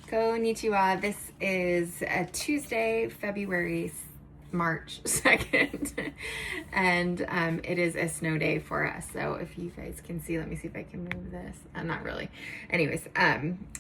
Konnichiwa. This is a Tuesday, March 2nd, and it is a snow day for us. So if you guys can see, let me see if I can move this. Not really. Anyways,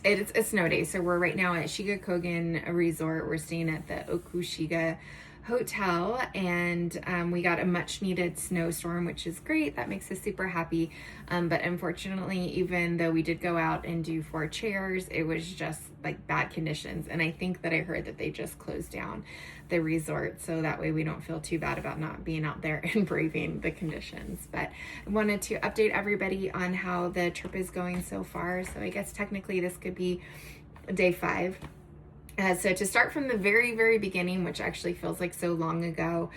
it's a snow day. So we're right now at Shiga Kogen Resort. We're staying at the Okushiga Hotel, and we got a much needed snowstorm, which is great. That makes us super happy. But unfortunately, even though we did go out and do 4 chairs, it was just like bad conditions. And I think that I heard that they just closed down the resort, so that way we don't feel too bad about not being out there and braving the conditions. But I wanted to update everybody on how the trip is going so far. So I guess technically this could be day 5. So to start from the very, very beginning, which actually feels like so long ago,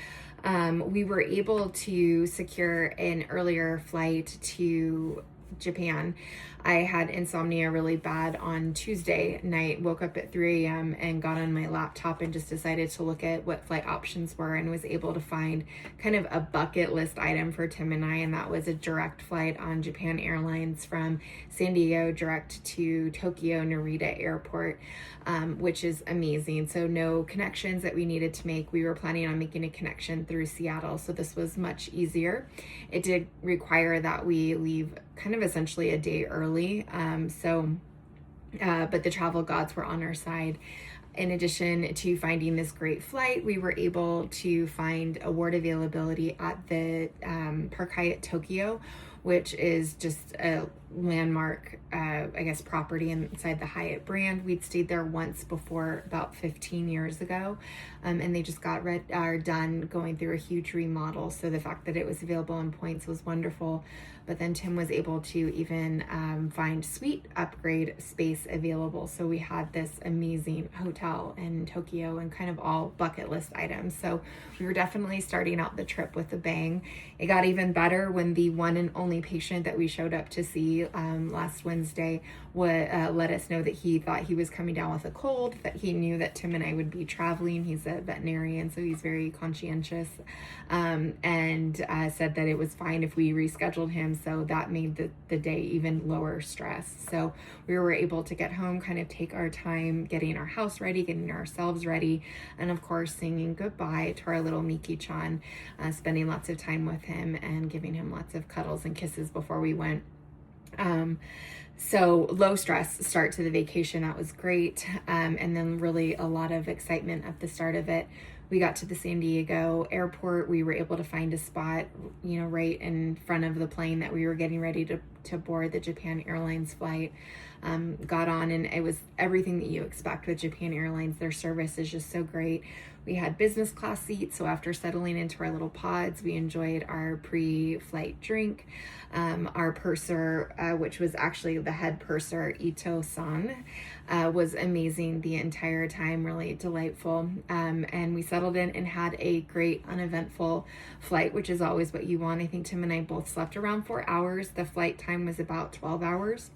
we were able to secure an earlier flight to Japan. I had insomnia really bad on Tuesday night, woke up at 3 a.m. and got on my laptop and just decided to look at what flight options were, and was able to find kind of a bucket list item for Tim and I, and that was a direct flight on Japan Airlines from San Diego direct to Tokyo Narita Airport, which is amazing. So no connections that we needed to make. We were planning on making a connection through Seattle, so this was much easier. It did require that we leave kind of essentially a day early. But the travel gods were on our side. In addition to finding this great flight, we were able to find award availability at the Park Hyatt Tokyo, which is just a landmark, property inside the Hyatt brand. We'd stayed there once before about 15 years ago, and they just got done going through a huge remodel. So the fact that it was available in points was wonderful. But then Tim was able to even find suite upgrade space available. So we had this amazing hotel in Tokyo and kind of all bucket list items. So we were definitely starting out the trip with a bang. It got even better when the one and only patient that we showed up to see last Wednesday let us know that he thought he was coming down with a cold, that he knew that Tim and I would be traveling. He's a veterinarian, so he's very conscientious, and said that it was fine if we rescheduled him. So that made the day even lower stress. So we were able to get home, kind of take our time getting our house ready, getting ourselves ready, and of course singing goodbye to our little Miki-chan, spending lots of time with him and giving him lots of cuddles and kisses before we went. So low stress start to the vacation. That was great. And then really a lot of excitement at the start of it. We got to the San Diego airport. We were able to find a spot, right in front of the plane that we were getting ready to board the Japan Airlines flight. Got on, and it was everything that you expect with Japan Airlines. Their service is just so great. We had business class seats, so after settling into our little pods, we enjoyed our pre-flight drink. Our purser, which was actually the head purser, Ito-san, was amazing the entire time, really delightful. And we settled in and had a great, uneventful flight, which is always what you want. I think Tim and I both slept around 4 hours. The flight time was about 12 hours.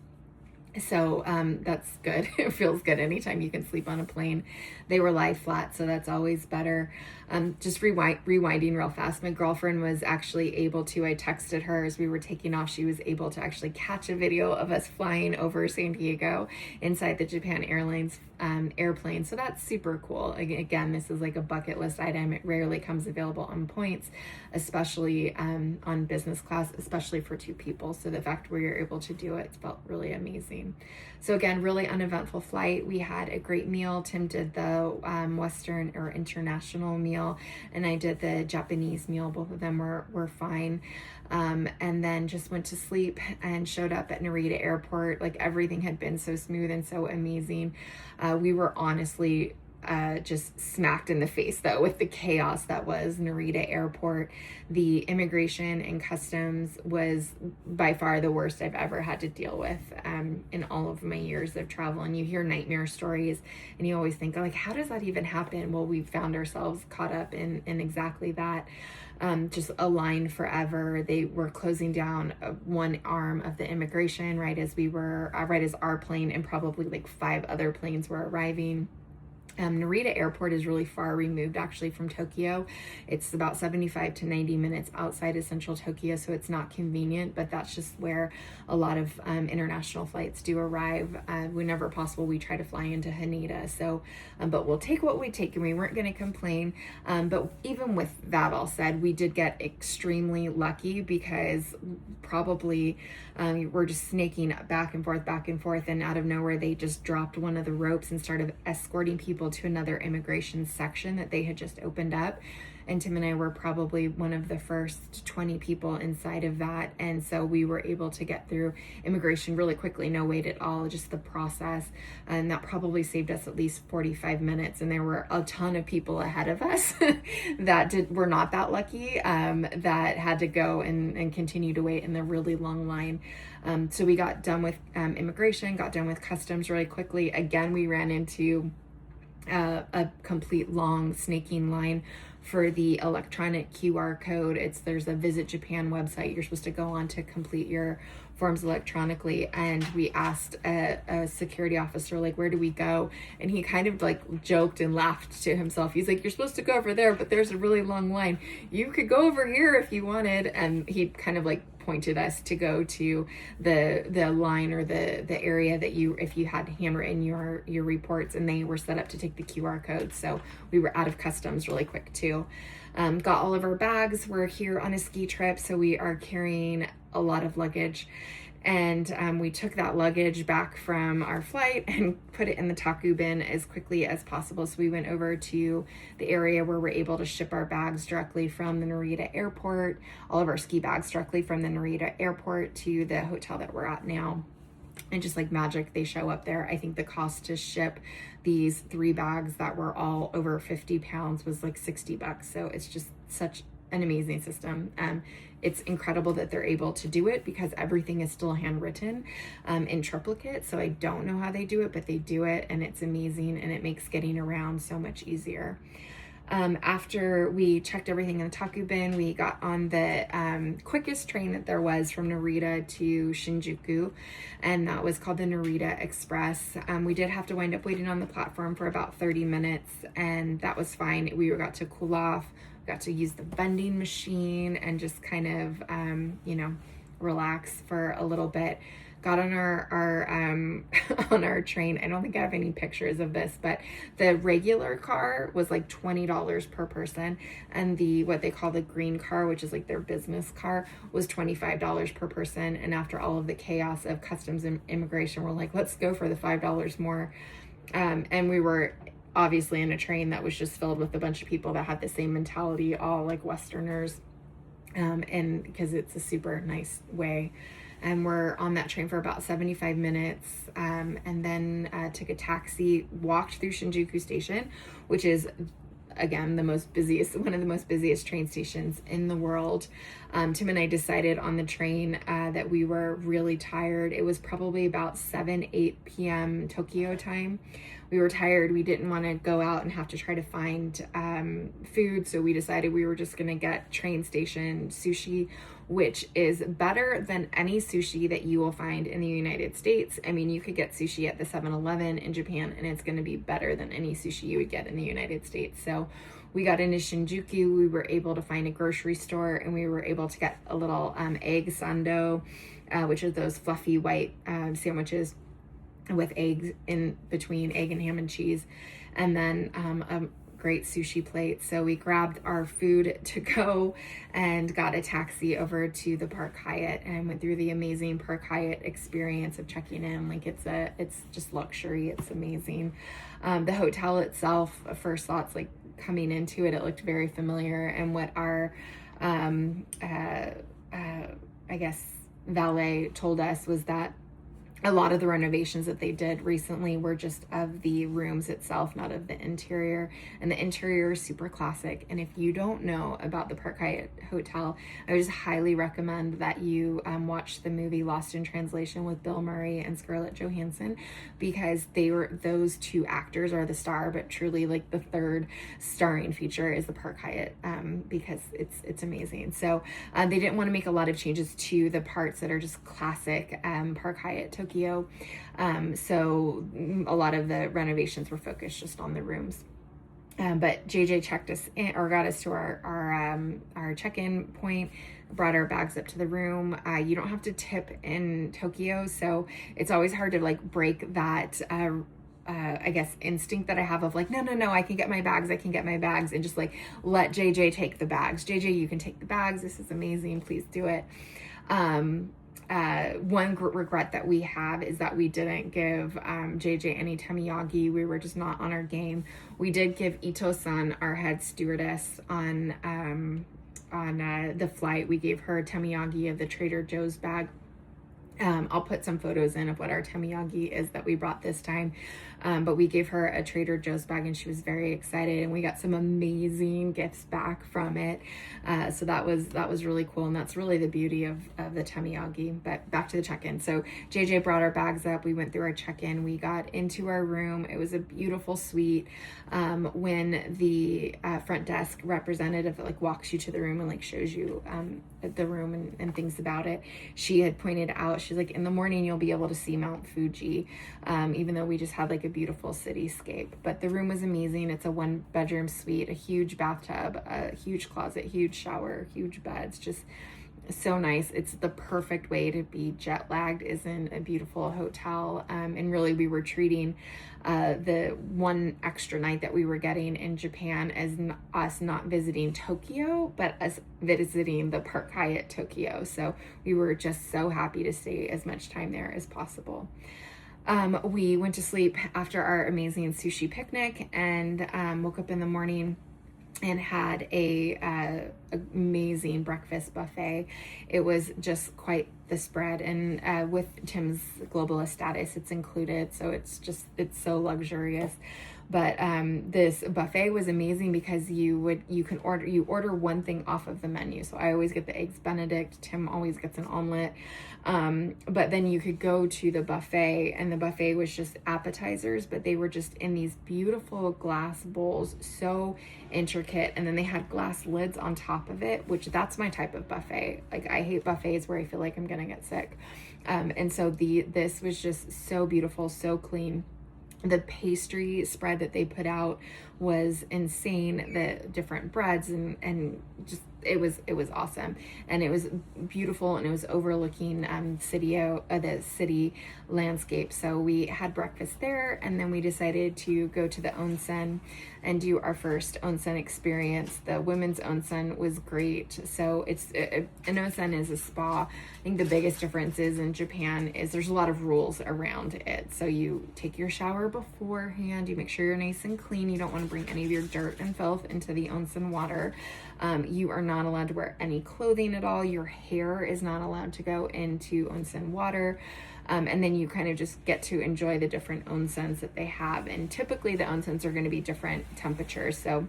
So that's good. It feels good anytime you can sleep on a plane. They were lie flat, so that's always better. Just rewinding real fast. My girlfriend was actually able to, I texted her as we were taking off, she was able to actually catch a video of us flying over San Diego inside the Japan Airlines airplane. So that's super cool. Again, this is like a bucket list item. It rarely comes available on points, especially on business class, especially for 2 people. So the fact we were able to do it felt really amazing. So again, really uneventful flight. We had a great meal. Tim did the Western or international meal, and I did the Japanese meal. Both of them were fine. And then just went to sleep and showed up at Narita Airport. Like everything had been so smooth and so amazing. We were honestly just smacked in the face though with the chaos that was Narita Airport. The immigration and customs was by far the worst I've ever had to deal with in all of my years of travel. And you hear nightmare stories and you always think, like, how does that even happen? Well, we found ourselves caught up in exactly that. Just a line forever. They were closing down one arm of the immigration right as our plane and probably like 5 other planes were arriving. Narita Airport is really far removed actually from Tokyo. It's about 75 to 90 minutes outside of central Tokyo, so it's not convenient, but that's just where a lot of international flights do arrive. Whenever possible, we try to fly into Haneda, so, but we'll take what we take, and we weren't going to complain. But even with that all said, we did get extremely lucky because probably we're just snaking back and forth, and out of nowhere, they just dropped one of the ropes and started escorting people to another immigration section that they had just opened up. And Tim and I were probably one of the first 20 people inside of that. And so we were able to get through immigration really quickly, no wait at all, just the process. And that probably saved us at least 45 minutes. And there were a ton of people ahead of us that were not that lucky, that had to go and continue to wait in the really long line. So we got done with immigration, got done with customs really quickly. Again, we ran into a complete long snaking line for the electronic QR code. There's a Visit Japan website you're supposed to go on to complete your forms electronically, and we asked a security officer, like, where do we go? And he kind of like joked and laughed to himself. He's like, you're supposed to go over there, but there's a really long line. You could go over here if you wanted. And he kind of like pointed us to go to the line or the area that if you had handwritten your reports, and they were set up to take the QR code. So we were out of customs really quick too. Got all of our bags. We're here on a ski trip, so we are carrying a lot of luggage. And we took that luggage back from our flight and put it in the taku bin as quickly as possible. So we went over to the area where we're able to ship our bags directly from the Narita Airport, all of our ski bags directly from the Narita Airport to the hotel that we're at now. And just like magic, they show up there. I think the cost to ship these 3 bags that were all over 50 pounds was like $60. So it's just such an amazing system. It's incredible that they're able to do it because everything is still handwritten in triplicate. So I don't know how they do it, but they do it, and it's amazing, and it makes getting around so much easier. After we checked everything in the taku bin, we got on the quickest train that there was from Narita to Shinjuku, and that was called the Narita Express. We did have to wind up waiting on the platform for about 30 minutes, and that was fine. We got to cool off, got to use the vending machine, and just kind of, relax for a little bit. Got on our on our train. I don't think I have any pictures of this, but the regular car was like $20 per person, and the what they call the green car, which is like their business car, was $25 per person. And after all of the chaos of customs and immigration, we're like, let's go for the $5 more. And we were obviously in a train that was just filled with a bunch of people that had the same mentality, all like Westerners, and because it's a super nice way. And we're on that train for about 75 minutes, and then took a taxi, walked through Shinjuku Station, which is, again, one of the most busiest train stations in the world. Tim and I decided on the train that we were really tired. It was probably about 8 p.m. Tokyo time. We were tired. We didn't want to go out and have to try to find food, so we decided we were just going to get train station sushi, which is better than any sushi that you will find in the United States. I mean, you could get sushi at the 7-Eleven in Japan, and it's going to be better than any sushi you would get in the United States. So we got into Shinjuku. We were able to find a grocery store, and we were able to get a little egg sando, which are those fluffy white sandwiches with eggs in between, egg and ham and cheese, and then a great sushi plate. So we grabbed our food to go and got a taxi over to the Park Hyatt and went through the amazing Park Hyatt experience of checking in. Like it's just luxury. It's amazing. The hotel itself, first thoughts, like coming into it, it looked very familiar. And what our I guess valet told us was that a lot of the renovations that they did recently were just of the rooms itself, not of the interior. And the interior is super classic. And if you don't know about the Park Hyatt Hotel, I would just highly recommend that you watch the movie Lost in Translation with Bill Murray and Scarlett Johansson, because those 2 actors are the star, but truly like the third starring feature is the Park Hyatt, because it's amazing. So they didn't want to make a lot of changes to the parts that are just classic Park Hyatt Tokyo. Tokyo. So a lot of the renovations were focused just on the rooms. But JJ checked us in, or got us to our check-in point, brought our bags up to the room. You don't have to tip in Tokyo, so it's always hard to like break that I guess instinct that I have of like, no, I can get my bags, and just like let JJ take the bags. JJ, you can take the bags. This is amazing. Please do it. One regret that we have is that we didn't give JJ any temiyagi. We were just not on our game. We did give Ito-san, our head stewardess, on the flight. We gave her temiyagi of the Trader Joe's bag. I'll put some photos in of what our temiyagi is that we brought this time. But we gave her a Trader Joe's bag and she was very excited, and we got some amazing gifts back from it. So that was really cool, and that's really the beauty of the temiyagi. But back to the check-in. So JJ brought our bags up. We went through our check-in. We got into our room. It was a beautiful suite. When the front desk representative like walks you to the room and like shows you the room and things about it, she had pointed out, she's like, in the morning you'll be able to see Mount Fuji, even though we just had like a beautiful cityscape. But the room was amazing. It's a 1-bedroom suite, a huge bathtub, a huge closet, huge shower, huge beds, just so nice. It's the perfect way to be jet lagged, is in a beautiful hotel. And really we were treating the one extra night that we were getting in Japan as us not visiting Tokyo, but us visiting the Park Hyatt Tokyo. So we were just so happy to stay as much time there as possible. We went to sleep after our amazing sushi picnic, and woke up in the morning and had a amazing breakfast buffet. It was just quite the spread, and with Tim's globalist status, it's included, so it's so luxurious. But this buffet was amazing because you order one thing off of the menu. So I always get the eggs Benedict. Tim always gets an omelet. But then you could go to the buffet, and the buffet was just appetizers, but they were just in these beautiful glass bowls, so intricate. And then they had glass lids on top of it, which that's my type of buffet. Like, I hate buffets where I feel like I'm gonna get sick. And so this was just so beautiful, so clean. The pastry spread that they put out was insane. The different breads and just it was awesome, and it was beautiful, and it was overlooking the city landscape. So we had breakfast there, and then we decided to go to the onsen and do our first onsen experience. The women's onsen was great. So an onsen is a spa. I think the biggest difference is in Japan is there's a lot of rules around it. So you take your shower beforehand, you make sure you're nice and clean. You don't want to bring any of your dirt and filth into the onsen water. You are not allowed to wear any clothing at all. Your hair is not allowed to go into onsen water. And then you kind of just get to enjoy the different onsens that they have. And typically the onsens are going to be different temperatures, so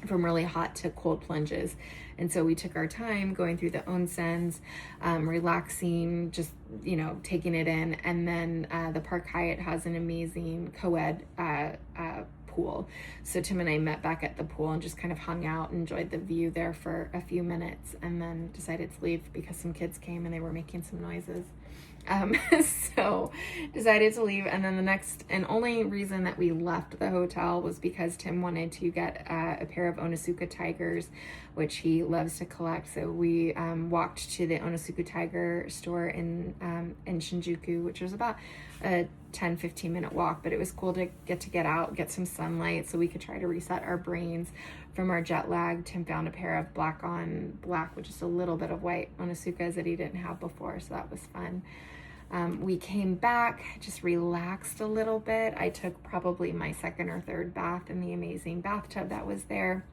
from really hot to cold plunges. And so we took our time going through the onsens, relaxing, just, taking it in. And then the Park Hyatt has an amazing co-ed pool. So Tim and I met back at the pool and just kind of hung out, enjoyed the view there for a few minutes, and then decided to leave because some kids came and they were making some noises. So decided to leave. And then the next and only reason that we left the hotel was because Tim wanted to get a pair of Onitsuka tigers, which he loves to collect. So we walked to the Onitsuka tiger store in Shinjuku, which was about a 10-15 minute walk, but it was cool to get out, get some sunlight so we could try to reset our brains from our jet lag. Tim found a pair of black on black with just a little bit of white Onitsukas that he didn't have before, so that was fun. We came back, just relaxed a little bit. I took probably my second or third bath in the amazing bathtub that was there,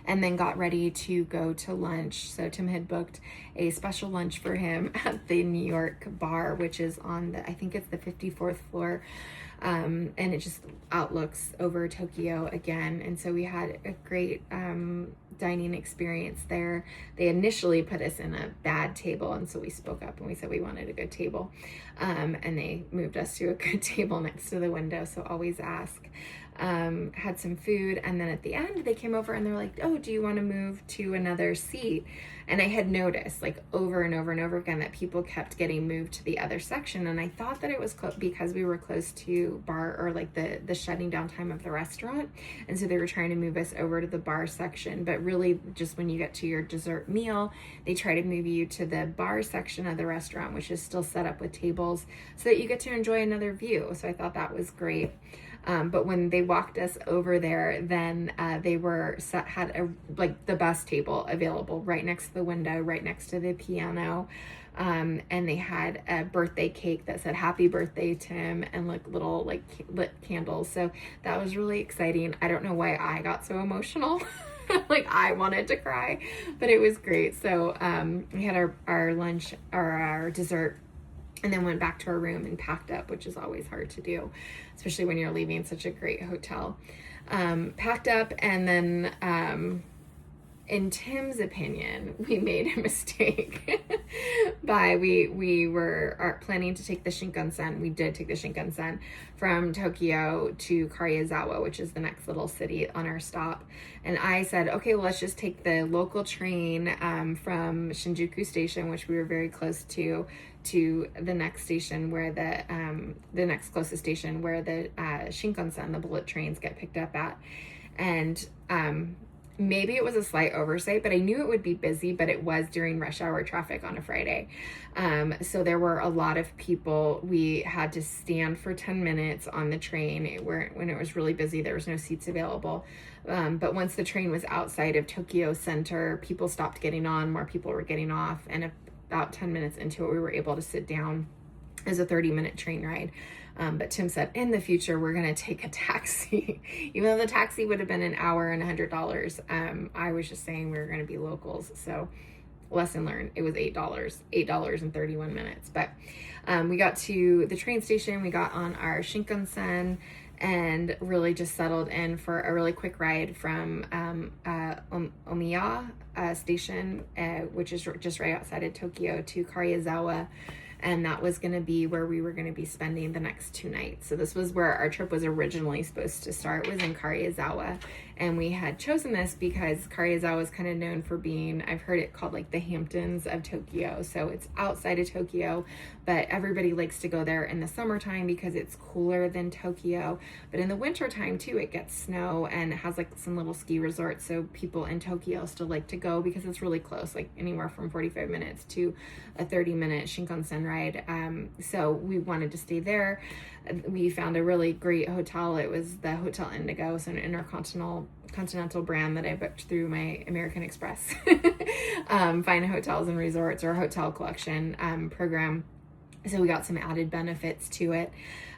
and then got ready to go to lunch. So Tim had booked a special lunch for him at the New York bar, which is on I think it's the 54th floor. And it just outlooks over Tokyo again. And so we had a great dining experience there. They initially put us in a bad table, and so we spoke up and we said we wanted a good table. And they moved us to a good table next to the window, so always ask. had some food, and then at the end they came over and they're like, oh, do you want to move to another seat? And I had noticed like over and over and over again that people kept getting moved to the other section, and I thought that it was because we were close to bar, or like the shutting down time of the restaurant, and so they were trying to move us over to the bar section. But really, just when you get to your dessert meal, they try to move you to the bar section of the restaurant, which is still set up with tables so that you get to enjoy another view. So I thought that was great. But when they walked us over there, then they had like the best table available right next to the window, right next to the piano. And they had a birthday cake that said "Happy Birthday, Tim," and like little like lit candles. So that was really exciting. I don't know why I got so emotional. Like I wanted to cry, but it was great. So we had our lunch or our dessert, and then went back to our room and packed up, which is always hard to do, especially when you're leaving such a great hotel. Packed up, and then in Tim's opinion, we made a mistake. We were planning to take the Shinkansen. We did take the Shinkansen from Tokyo to Karuizawa, which is the next little city on our stop. And I said, okay, well, let's just take the local train from Shinjuku Station, which we were very close to the next station where the next closest station where the Shinkansen, the bullet trains, get picked up at. And maybe it was a slight oversight, but I knew it would be busy, but it was during rush hour traffic on a Friday. So there were a lot of people. We had to stand for 10 minutes on the train when it was really busy. There was no seats available. But once the train was outside of Tokyo Center, people stopped getting on, more people were getting off, and about 10 minutes into it, we were able to sit down. It was a 30-minute train ride. But Tim said, in the future, we're going to take a taxi. Even though the taxi would have been an hour and $100, I was just saying we were going to be locals. So lesson learned, it was $8 and 31 minutes. But we got to the train station, we got on our Shinkansen, and really just settled in for a really quick ride from Omiya station, which is just right outside of Tokyo, to Karuizawa. And that was going to be where we were going to be spending the next 2 nights. So this was where our trip was originally supposed to start, was in Karuizawa. And we had chosen this because Karuizawa is kind of known for being, I've heard it called like the Hamptons of Tokyo. So it's outside of Tokyo, but everybody likes to go there in the summertime because it's cooler than Tokyo. But in the wintertime too, it gets snow and it has like some little ski resorts. So people in Tokyo still like to go because it's really close, like anywhere from 45 minutes to a 30-minute Shinkansen ride. So we wanted to stay there. We found a really great hotel. It was the Hotel Indigo, so an intercontinental brand that I booked through my American Express Fine Hotels and Resorts, or Hotel Collection program. So we got some added benefits to it.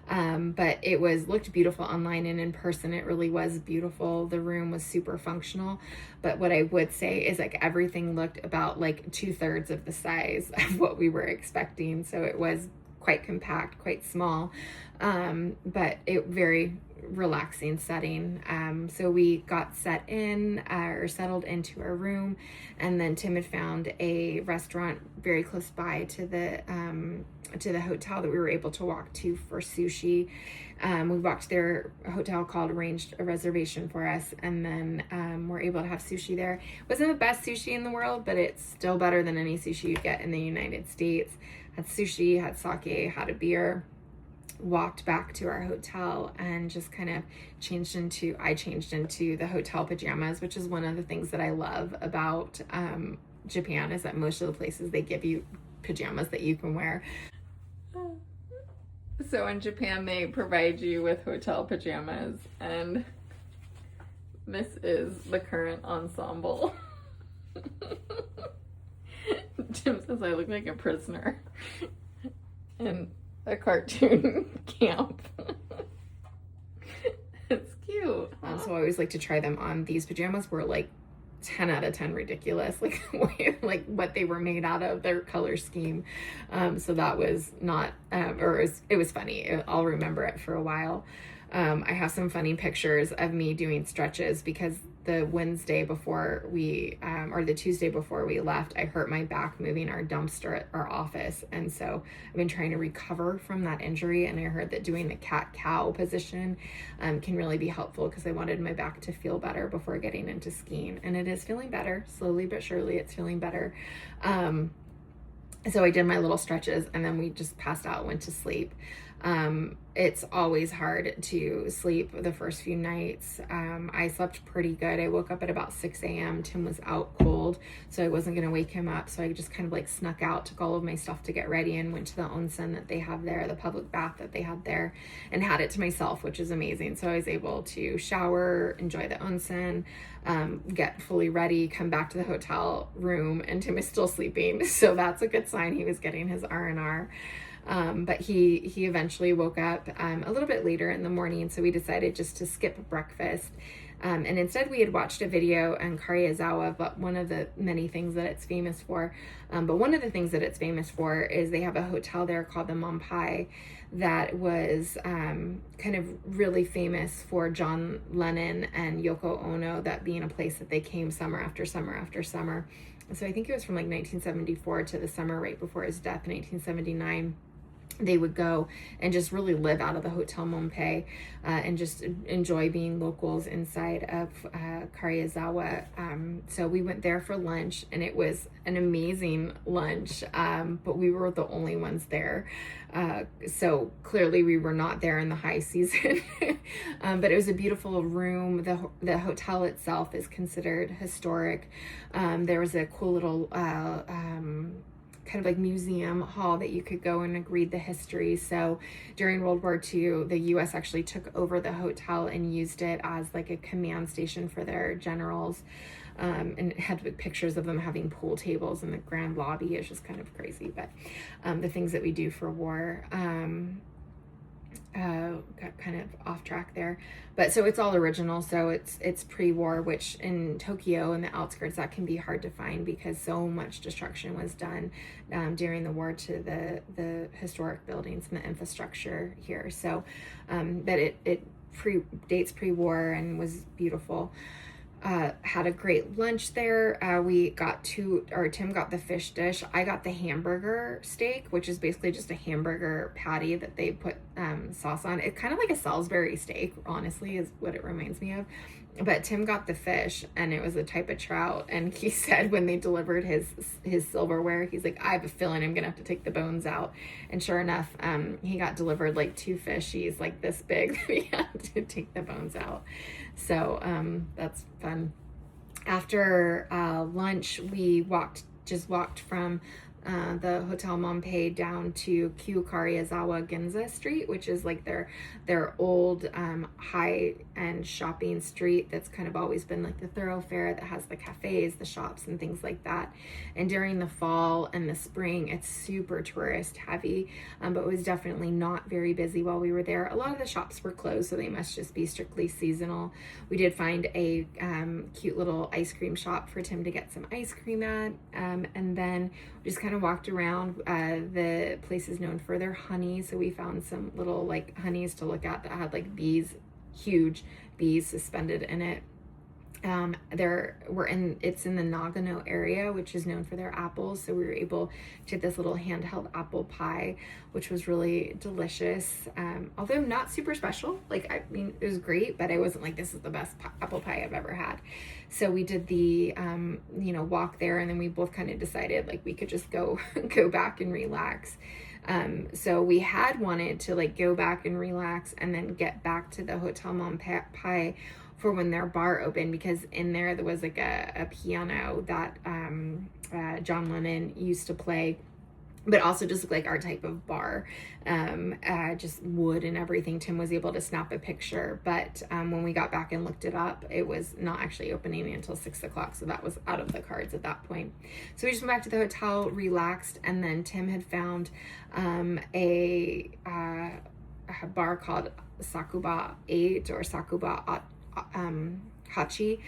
But it looked beautiful online, and in person it really was beautiful. The room was super functional, but what I would say is like everything looked about like 2/3 of the size of what we were expecting. So it was quite compact, quite small, but it very relaxing setting. So we got settled into our room, and then Tim had found a restaurant very close by to the hotel that we were able to walk to for sushi. We walked to their hotel called, arranged a reservation for us, and then we're able to have sushi there. It wasn't the best sushi in the world, but it's still better than any sushi you get in the United States. Had sushi, had sake, had a beer, walked back to our hotel, and just kind of changed into the hotel pajamas, which is one of the things that I love about Japan, is that most of the places they give you pajamas that you can wear. So in Japan, they provide you with hotel pajamas, and this is the current ensemble. Tim says I look like a prisoner in a cartoon camp. It's cute. So I always like to try them on. These pajamas were like 10 out of 10 ridiculous, like what they were made out of, their color scheme. So that was not, it was funny. I'll remember it for a while. I have some funny pictures of me doing stretches because the Wednesday before or the Tuesday before we left, I hurt my back moving our dumpster at our office. And so I've been trying to recover from that injury. And I heard that doing the cat-cow position can really be helpful, because I wanted my back to feel better before getting into skiing. And it is feeling better, slowly but surely it's feeling better. So I did my little stretches, and then we just passed out, went to sleep. It's always hard to sleep the first few nights. I slept pretty good. I woke up at about 6 a.m. Tim was out cold, so I wasn't going to wake him up. So I just kind of like snuck out, took all of my stuff to get ready, and went to the onsen that they have there, the public bath that they had there, and had it to myself, which is amazing. So I was able to shower, enjoy the onsen, get fully ready, come back to the hotel room, and Tim is still sleeping. So that's a good sign. He was getting his R&R. But he eventually woke up a little bit later in the morning, so we decided just to skip breakfast. And instead we had watched a video on Karuizawa, but one of the many things that it's famous for. But one of the things that it's famous for is they have a hotel there called the Mompai that was kind of really famous for John Lennon and Yoko Ono, that being a place that they came summer after summer after summer. So I think it was from like 1974 to the summer right before his death in 1979. They would go and just really live out of the Hotel Mompai and just enjoy being locals inside of Karuizawa. So we went there for lunch, and it was an amazing lunch, but we were the only ones there. So clearly we were not there in the high season, but it was a beautiful room. The hotel itself is historic. There was a cool little kind of like museum hall that you could go and read the history. So during World War II, the US actually took over the hotel and used it as like a command station for their generals. And it had pictures of them having pool tables in the grand lobby. It's just kind of crazy, but the things that we do for war. Got kind of off track there, but so it's all original. So it's pre-war, which in Tokyo and the outskirts, that can be hard to find because so much destruction was done during the war to the historic buildings and the infrastructure here. So that it dates pre-war and was beautiful. Had a great lunch there. Tim got the fish dish. I got the hamburger steak, which is basically just a hamburger patty that they put sauce on. It's kind of like a Salisbury steak, honestly, is what it reminds me of. But Tim got the fish, and it was a type of trout. And he said when they delivered his silverware, he's like, I have a feeling I'm gonna have to take the bones out. And sure enough, he got delivered like 2 fishies like this big that he had to take the bones out. So that's fun. After lunch, we walked from the Hotel Mompai down to Kyu Karuizawa Ginza Street, which is like their old high-end shopping street that's kind of always been like the thoroughfare that has the cafes, the shops, and things like that. And during the fall and the spring, it's super tourist heavy, but it was definitely not very busy while we were there. A lot of the shops were closed, so they must just be strictly seasonal. We did find a cute little ice cream shop for Tim to get some ice cream at, and then we just kind of walked around. The place is known for their honey, so we found some little like honeys to look at that had like bees, huge bees suspended in it. It's in the Nagano area, which is known for their apples. So we were able to get this little handheld apple pie, which was really delicious. Although not super special. Like, I mean, it was great, but I wasn't like, this is the best apple pie I've ever had. So we did the, walk there, and then we both kind of decided like we could just go back and relax. So we had wanted to like go back and relax and then get back to the Hotel Mompai for when their bar opened, because in there was like a piano that John Lennon used to play, but also just like our type of bar, just wood and everything. Tim was able to snap a picture, but when we got back and looked it up, it was not actually opening until 6 o'clock, so that was out of the cards at that point. So we just went back to the hotel, relaxed, and then Tim had found a bar called Sakuba 8 or Sakuba Hachi,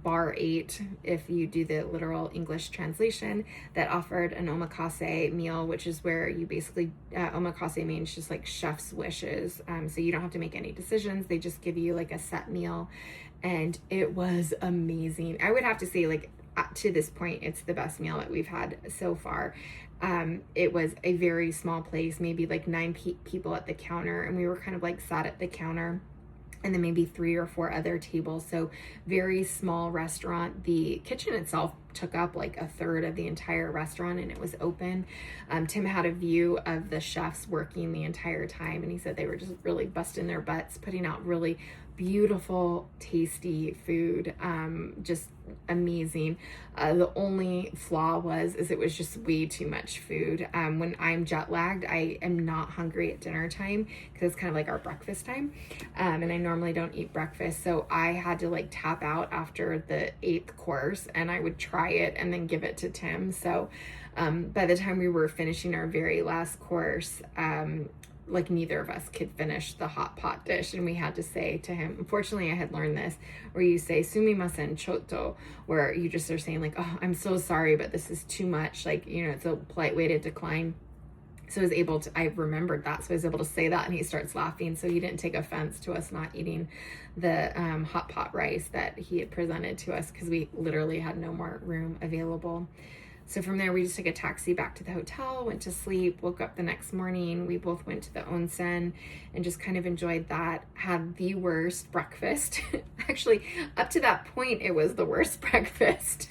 bar 8, if you do the literal English translation, that offered an omakase meal, which is where you basically, omakase means just like chef's wishes. So you don't have to make any decisions. They just give you like a set meal, and it was amazing. I would have to say, like, to this point, it's the best meal that we've had so far. It was a very small place, maybe like 9 people at the counter, and we were kind of like sat at the counter, and then maybe 3 or 4 other tables. So very small restaurant. The kitchen itself took up like a third of the entire restaurant, and it was open. Tim had a view of the chefs working the entire time, and he said they were just really busting their butts, putting out really beautiful, tasty food. Just amazing. The only flaw is it was just way too much food. When I'm jet lagged, I am not hungry at dinner time, because it's kind of like our breakfast time. And I normally don't eat breakfast. So I had to like tap out after the 8th course, and I would try it and then give it to Tim. So by the time we were finishing our very last course, like neither of us could finish the hot pot dish, and we had to say to him, unfortunately I had learned this, where you say sumimasen choto, where you just are saying like, oh, I'm so sorry, but this is too much, like, you know, it's a polite way to decline. So I was able to, I remembered that, so I was able to say that, and he starts laughing, so he didn't take offense to us not eating the hot pot rice that he had presented to us, because we literally had no more room available. So from there, we just took a taxi back to the hotel, went to sleep, woke up the next morning. We both went to the onsen and just kind of enjoyed that. Had the worst breakfast. Actually, up to that point, it was the worst breakfast.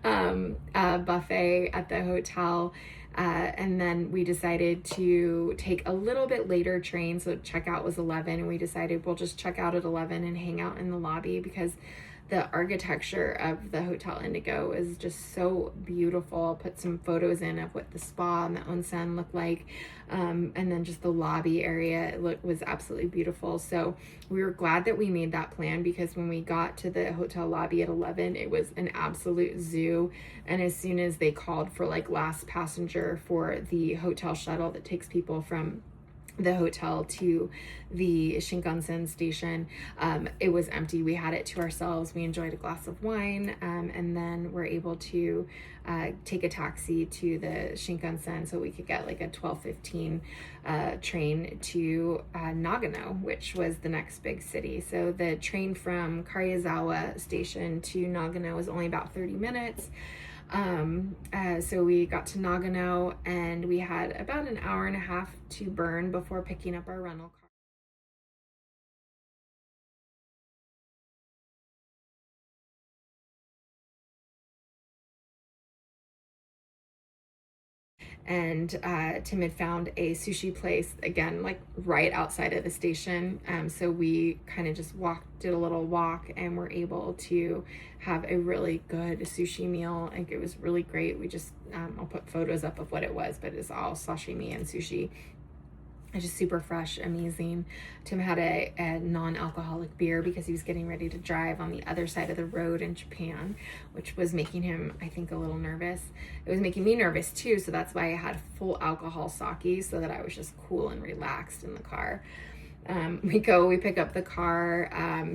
Buffet at the hotel. And then we decided to take a little bit later train. So checkout was 11, and we decided we'll just check out at 11 and hang out in the lobby, because the architecture of the Hotel Indigo is just so beautiful. I'll put some photos in of what the spa and the onsen look like. And then just the lobby area was absolutely beautiful. So we were glad that we made that plan, because when we got to the hotel lobby at 11, it was an absolute zoo. And as soon as they called for like last passenger for the hotel shuttle that takes people from the hotel to the Shinkansen station, it was empty. We had it to ourselves. We enjoyed a glass of wine, and then we're able to take a taxi to the Shinkansen, so we could get like a 12:15 train to Nagano, which was the next big city. So the train from Karyazawa station to Nagano was only about 30 minutes. So we got to Nagano, and we had about an hour and a half to burn before picking up our rental car. And Tim had found a sushi place, again, like right outside of the station. So we kind of just did a little walk, and were able to have a really good sushi meal. Like, it was really great. We just, I'll put photos up of what it was, but it's all sashimi and sushi. It's just super fresh, amazing. Tim had a non-alcoholic beer, because he was getting ready to drive on the other side of the road in Japan, which was making him, I think, a little nervous. It was making me nervous too, so that's why I had full alcohol sake, so that I was just cool and relaxed in the car. We pick up the car,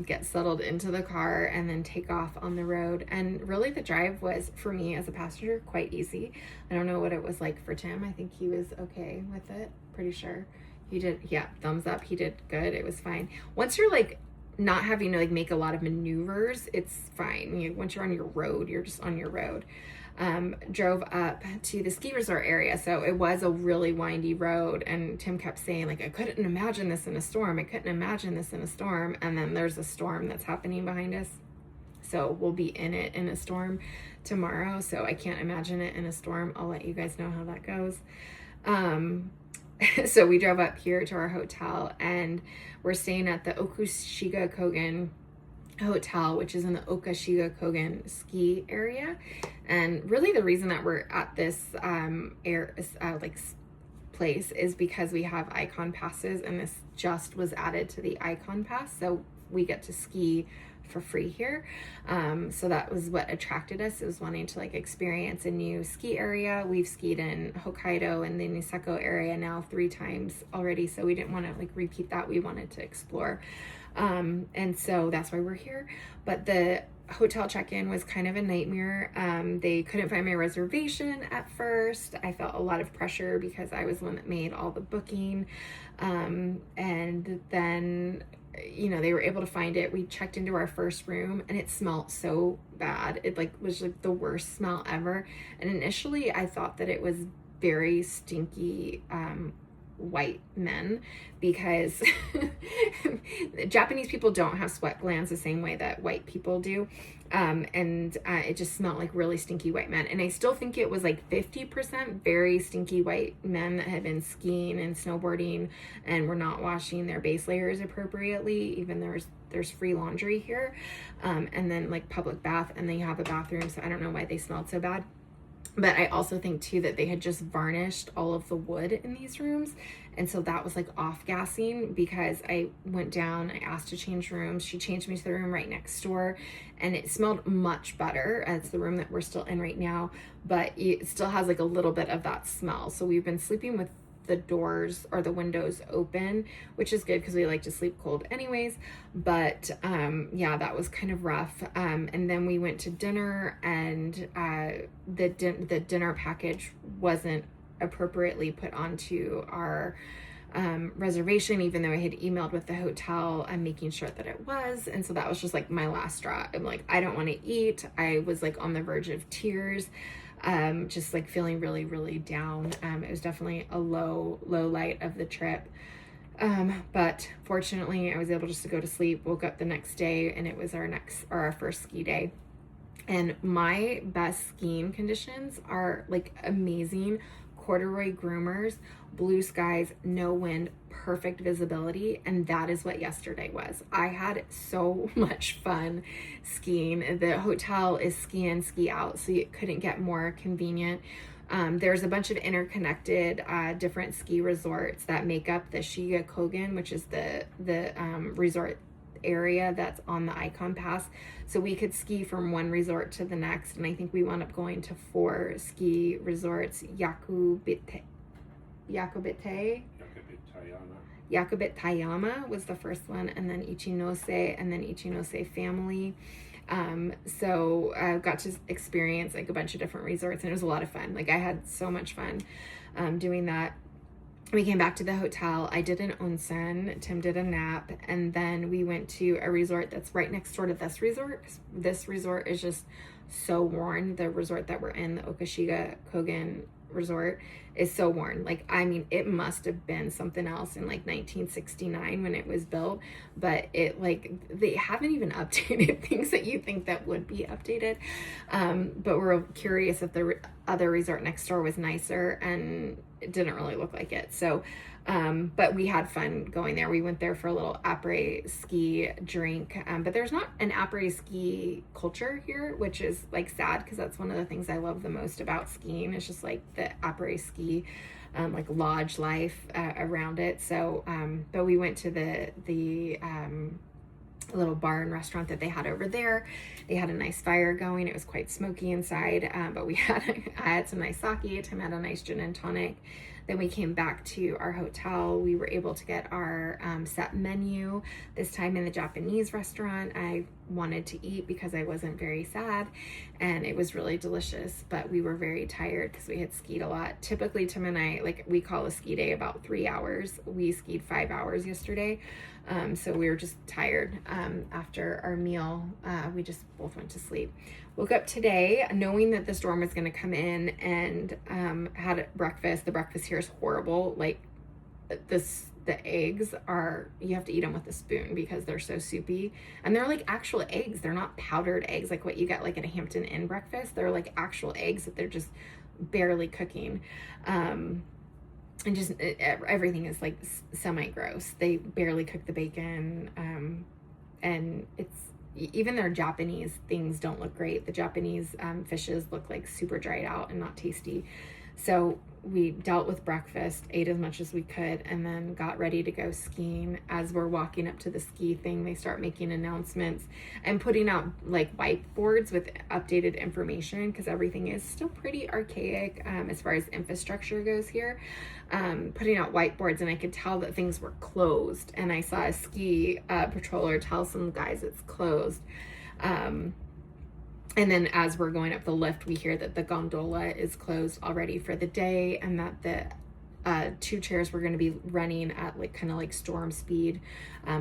get settled into the car, and then take off on the road. And really the drive was, for me as a passenger, quite easy. I don't know what it was like for Tim. I think he was okay with it, pretty sure. He did, yeah, thumbs up. He did good. It was fine. Once you're like not having to like make a lot of maneuvers, it's fine. Once you're on your road, you're just on your road. Drove up to the ski resort area. So it was a really windy road, and Tim kept saying like, I couldn't imagine this in a storm. I couldn't imagine this in a storm. And then there's a storm that's happening behind us. So we'll be in a storm tomorrow. So I can't imagine it in a storm. I'll let you guys know how that goes. So we drove up here to our hotel, and we're staying at the Okushiga Kogen Hotel, which is in the Okushiga Kogen ski area. And really the reason that we're at this place is because we have icon passes, and this just was added to the icon pass, so we get to ski for free here. So that was what attracted us. It was wanting to like experience a new ski area. We've skied in Hokkaido and the Niseko area now 3 times already, so we didn't want to like repeat that. We wanted to explore. And so that's why we're here. But the hotel check-in was kind of a nightmare. They couldn't find my reservation at first. I felt a lot of pressure because I was the one that made all the booking. And then, you know, they were able to find it. We checked into our first room and it smelled so bad. It like was like the worst smell ever. And initially I thought that it was very stinky, white men, because Japanese people don't have sweat glands the same way that white people do. It just smelled like really stinky white men. And I still think it was like 50% very stinky white men that had been skiing and snowboarding and were not washing their base layers appropriately. Even there's free laundry here. And then like public bath, and they have a bathroom. So I don't know why they smelled so bad. But I also think too that they had just varnished all of the wood in these rooms. And so that was like off-gassing, because I went down, I asked to change rooms. She changed me to the room right next door, and it smelled much better. It's the room that we're still in right now, but it still has like a little bit of that smell. So we've been sleeping with the doors or the windows open, which is good because we like to sleep cold anyways. But yeah, that was kind of rough. And then we went to dinner, and the dinner package wasn't appropriately put onto our reservation, even though I had emailed with the hotel and making sure that it was. And so that was just like my last straw. I'm like, I don't want to eat. I was like on the verge of tears. Just like feeling really, really down. It was definitely a low light of the trip. But fortunately I was able just to go to sleep, woke up the next day, and it was our first ski day. And my best skiing conditions are like amazing corduroy groomers, blue skies, no wind, perfect visibility. And that is what yesterday was. I had so much fun skiing. The hotel is ski in, ski out, so you couldn't get more convenient. There's a bunch of interconnected different ski resorts that make up the Shiga Kogen, which is the resort area that's on the Icon Pass. So we could ski from one resort to the next, and I think we wound up going to 4 ski resorts. Yakubit Tayama was the first one, and then Ichinose, and then Ichinose Family. So I got to experience like a bunch of different resorts, and it was a lot of fun. Like I had so much fun doing that. We came back to the hotel. I did an onsen. Tim did a nap, and then we went to a resort that's right next door to this resort. This resort is just so worn. The resort that we're in, the Okashiga Kogen resort, is so worn. Like, I mean, it must have been something else in like 1969 when it was built, but it like they haven't even updated things that you think that would be updated. But we're curious if the other resort next door was nicer, and it didn't really look like it. So but we had fun going there. We went there for a little après ski drink, but there's not an après ski culture here, which is like sad, because that's one of the things I love the most about skiing. It's just like the après ski like lodge life around it. So but we went to the little bar and restaurant that they had over there. They had a nice fire going. It was quite smoky inside, but I had some nice sake. Tim had a nice gin and tonic. Then we came back to our hotel. We were able to get our set menu, this time in the Japanese restaurant. I wanted to eat because I wasn't very sad, and it was really delicious, but we were very tired because we had skied a lot. Typically, Tim and I, like, we call a ski day about 3 hours. We skied 5 hours yesterday. So we were just tired. After our meal, we just both went to sleep. Woke up today knowing that the storm was going to come in, and had breakfast. The breakfast here is horrible. Like the eggs are, you have to eat them with a spoon because they're so soupy, and they're like actual eggs. They're not powdered eggs like what you get like at a Hampton Inn breakfast. They're like actual eggs that they're just barely cooking. And just everything is like semi-gross. They barely cook the bacon, and it's, even their Japanese things don't look great. The Japanese fishes look like super dried out and not tasty. So we dealt with breakfast, ate as much as we could, and then got ready to go skiing. As we're walking up to the ski thing, they start making announcements and putting out like whiteboards with updated information, because everything is still pretty archaic as far as infrastructure goes here. Putting out whiteboards, and I could tell that things were closed, and I saw a ski patroller tell some guys it's closed. And then as we're going up the lift, we hear that the gondola is closed already for the day, and that the 2 chairs were going to be running at like kind of like storm speed,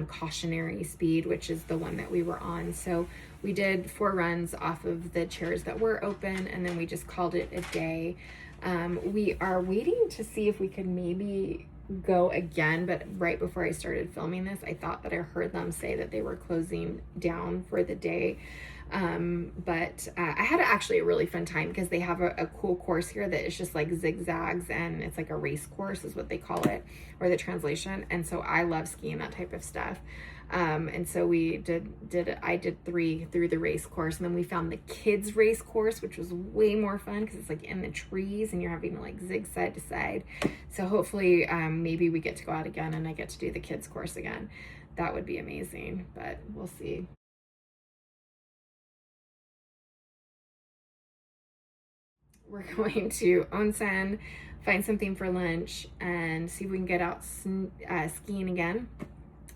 cautionary speed, which is the one that we were on. So we did 4 runs off of the chairs that were open, and then we just called it a day. We are waiting to see if we could maybe go again, but right before I started filming this, I thought that I heard them say that they were closing down for the day. But I had actually a really fun time because they have a cool course here that is just like zigzags, and it's like a race course is what they call it, or the translation. And so I love skiing that type of stuff. And so I did 3 through the race course, and then we found the kids race course, which was way more fun because it's like in the trees and you're having to like zig side to side. So hopefully maybe we get to go out again and I get to do the kids course again. That would be amazing, but we'll see. We're going to onsen, find something for lunch, and see if we can get out skiing again.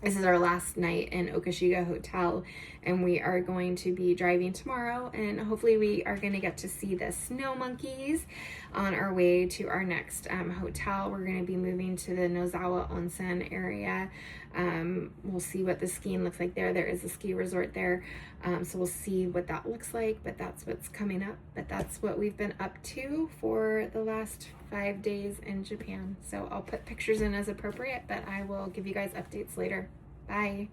This is our last night in Okashiga Hotel, and we are going to be driving tomorrow, and hopefully we are going to get to see the snow monkeys on our way to our next hotel. We're going to be moving to the Nozawa Onsen area. We'll see what the skiing looks like there. There is a ski resort there, so we'll see what that looks like, but that's what's coming up. But that's what we've been up to for the last 5 days in Japan. So I'll put pictures in as appropriate, but I will give you guys updates later. Bye.